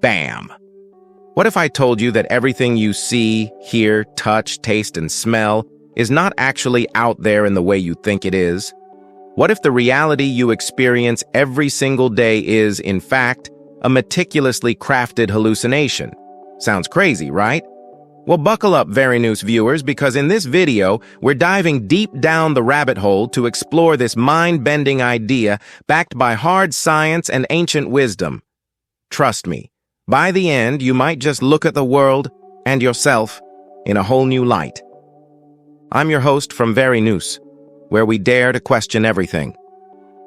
Bam! What if I told you that everything you see, hear, touch, taste, and smell is not actually out there in the way you think it is? What if the reality you experience every single day is, in fact, a meticulously crafted hallucination? Sounds crazy, right? Well, buckle up, VeriNous viewers, because in this video, we're diving deep down the rabbit hole to explore this mind-bending idea backed by hard science and ancient wisdom. Trust me, by the end, you might just look at the world and yourself in a whole new light. I'm your host from VeriNous, where we dare to question everything.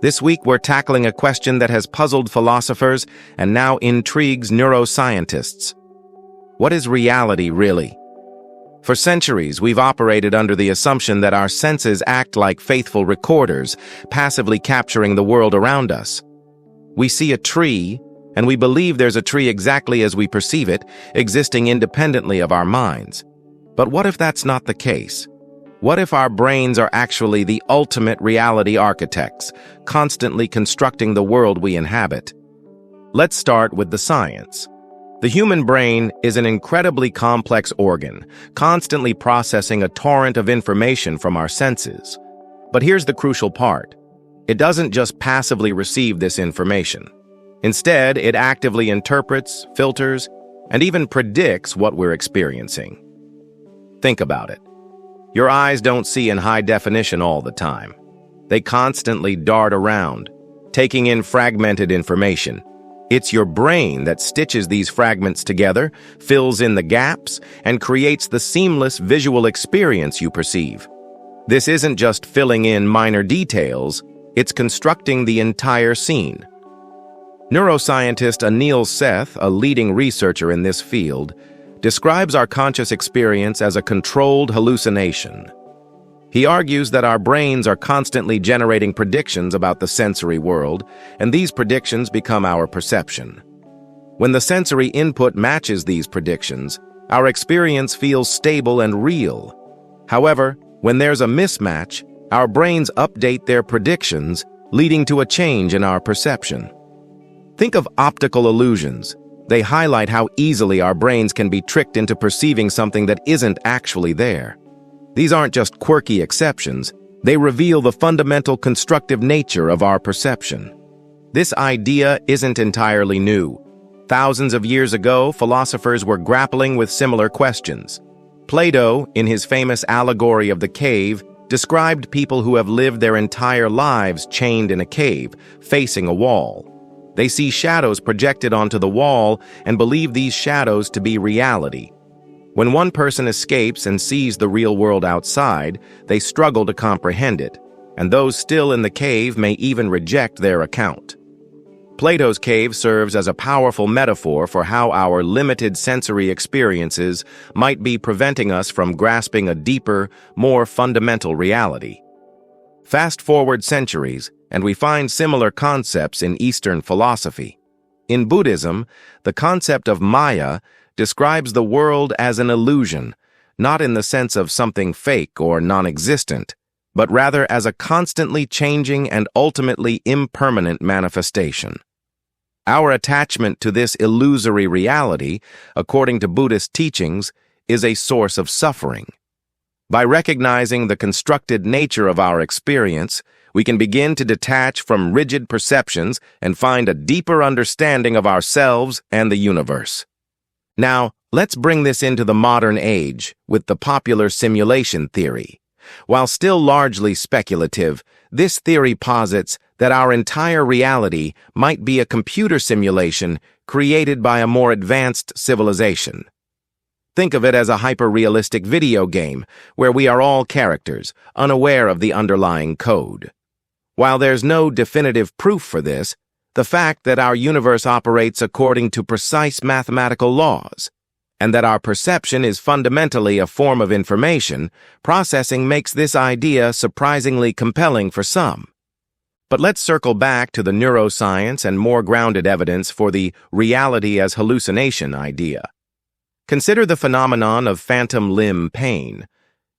This week, we're tackling a question that has puzzled philosophers and now intrigues neuroscientists. What is reality really? For centuries, we've operated under the assumption that our senses act like faithful recorders, passively capturing the world around us. We see a tree, and we believe there's a tree exactly as we perceive it, existing independently of our minds. But what if that's not the case? What if our brains are actually the ultimate reality architects, constantly constructing the world we inhabit? Let's start with the science. The human brain is an incredibly complex organ, constantly processing a torrent of information from our senses. But here's the crucial part. It doesn't just passively receive this information. Instead, it actively interprets, filters, and even predicts what we're experiencing. Think about it. Your eyes don't see in high definition all the time. They constantly dart around, taking in fragmented information. It's your brain that stitches these fragments together, fills in the gaps, and creates the seamless visual experience you perceive. This isn't just filling in minor details, it's constructing the entire scene. Neuroscientist Anil Seth, a leading researcher in this field, describes our conscious experience as a controlled hallucination. He argues that our brains are constantly generating predictions about the sensory world, and these predictions become our perception. When the sensory input matches these predictions, our experience feels stable and real. However, when there's a mismatch, our brains update their predictions, leading to a change in our perception. Think of optical illusions. They highlight how easily our brains can be tricked into perceiving something that isn't actually there. These aren't just quirky exceptions, they reveal the fundamental constructive nature of our perception. This idea isn't entirely new. Thousands of years ago, philosophers were grappling with similar questions. Plato, in his famous Allegory of the cave, described people who have lived their entire lives chained in a cave, facing a wall. They see shadows projected onto the wall and believe these shadows to be reality. When one person escapes and sees the real world outside, they struggle to comprehend it, and those still in the cave may even reject their account. Plato's cave serves as a powerful metaphor for how our limited sensory experiences might be preventing us from grasping a deeper, more fundamental reality. Fast forward centuries, and we find similar concepts in Eastern philosophy. In Buddhism, the concept of Maya describes the world as an illusion, not in the sense of something fake or non-existent, but rather as a constantly changing and ultimately impermanent manifestation. Our attachment to this illusory reality, according to Buddhist teachings, is a source of suffering. By recognizing the constructed nature of our experience, we can begin to detach from rigid perceptions and find a deeper understanding of ourselves and the universe. Now, let's bring this into the modern age with the popular simulation theory. While still largely speculative, this theory posits that our entire reality might be a computer simulation created by a more advanced civilization. Think of it as a hyper-realistic video game where we are all characters, unaware of the underlying code. While there's no definitive proof for this, the fact that our universe operates according to precise mathematical laws, and that our perception is fundamentally a form of information processing makes this idea surprisingly compelling for some. But let's circle back to the neuroscience and more grounded evidence for the reality as hallucination idea. Consider the phenomenon of phantom limb pain.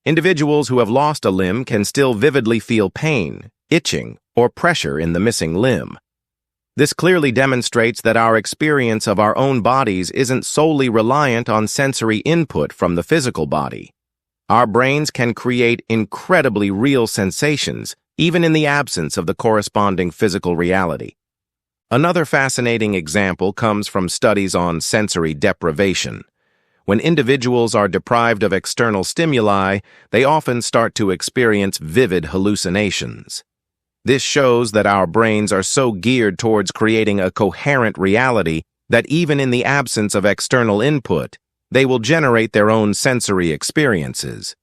Individuals who have lost a limb can still vividly feel pain, itching, or pressure in the missing limb. This clearly demonstrates that our experience of our own bodies isn't solely reliant on sensory input from the physical body. Our brains can create incredibly real sensations, even in the absence of the corresponding physical reality. Another fascinating example comes from studies on sensory deprivation. When individuals are deprived of external stimuli, they often start to experience vivid hallucinations. This shows that our brains are so geared towards creating a coherent reality that even in the absence of external input, they will generate their own sensory experiences.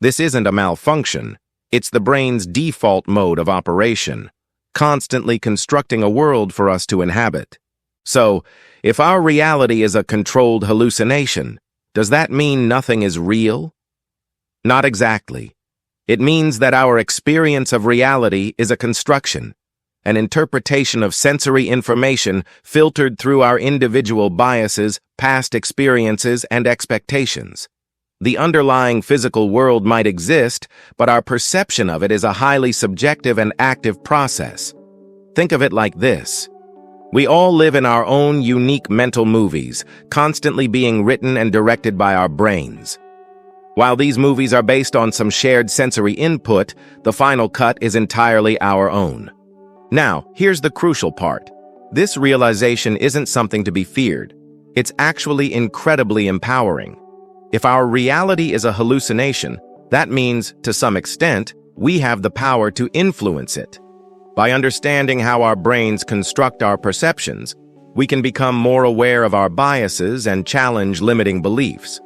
This isn't a malfunction, it's the brain's default mode of operation, constantly constructing a world for us to inhabit. So, if our reality is a controlled hallucination, does that mean nothing is real? Not exactly. It means that our experience of reality is a construction, an interpretation of sensory information filtered through our individual biases, past experiences, and expectations. The underlying physical world might exist, but our perception of it is a highly subjective and active process. Think of it like this. We all live in our own unique mental movies, constantly being written and directed by our brains. While these movies are based on some shared sensory input, the final cut is entirely our own. Now, here's the crucial part. This realization isn't something to be feared. It's actually incredibly empowering. If our reality is a hallucination, that means, to some extent, we have the power to influence it. By understanding how our brains construct our perceptions, we can become more aware of our biases and challenge limiting beliefs.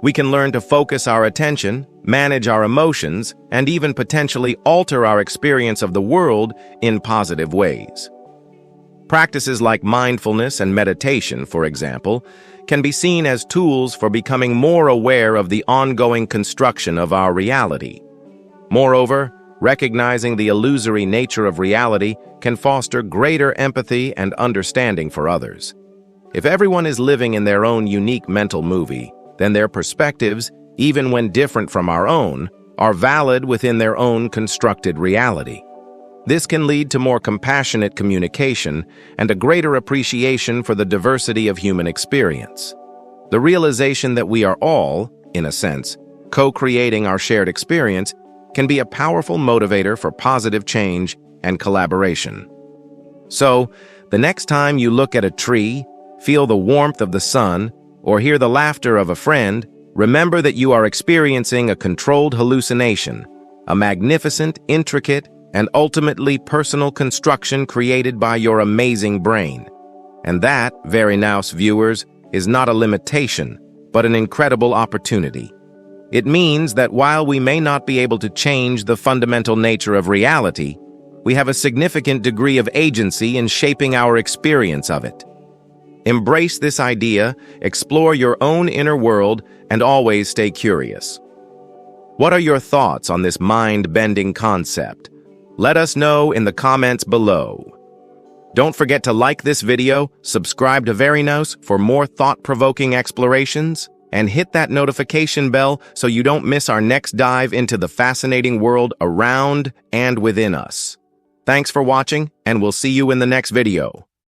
We can learn to focus our attention, manage our emotions, and even potentially alter our experience of the world in positive ways. Practices like mindfulness and meditation, for example, can be seen as tools for becoming more aware of the ongoing construction of our reality. Moreover, recognizing the illusory nature of reality can foster greater empathy and understanding for others. If everyone is living in their own unique mental movie, then their perspectives, even when different from our own, are valid within their own constructed reality. This can lead to more compassionate communication and a greater appreciation for the diversity of human experience. The realization that we are all, in a sense, co-creating our shared experience can be a powerful motivator for positive change and collaboration. So, the next time you look at a tree, feel the warmth of the sun, or hear the laughter of a friend, remember that you are experiencing a controlled hallucination, a magnificent, intricate, and ultimately personal construction created by your amazing brain. And that, VeriNous viewers, is not a limitation, but an incredible opportunity. It means that while we may not be able to change the fundamental nature of reality, we have a significant degree of agency in shaping our experience of it. Embrace this idea, explore your own inner world, and always stay curious. What are your thoughts on this mind-bending concept? Let us know in the comments below. Don't forget to like this video, subscribe to VeriNous for more thought-provoking explorations, and hit that notification bell so you don't miss our next dive into the fascinating world around and within us. Thanks for watching, and we'll see you in the next video.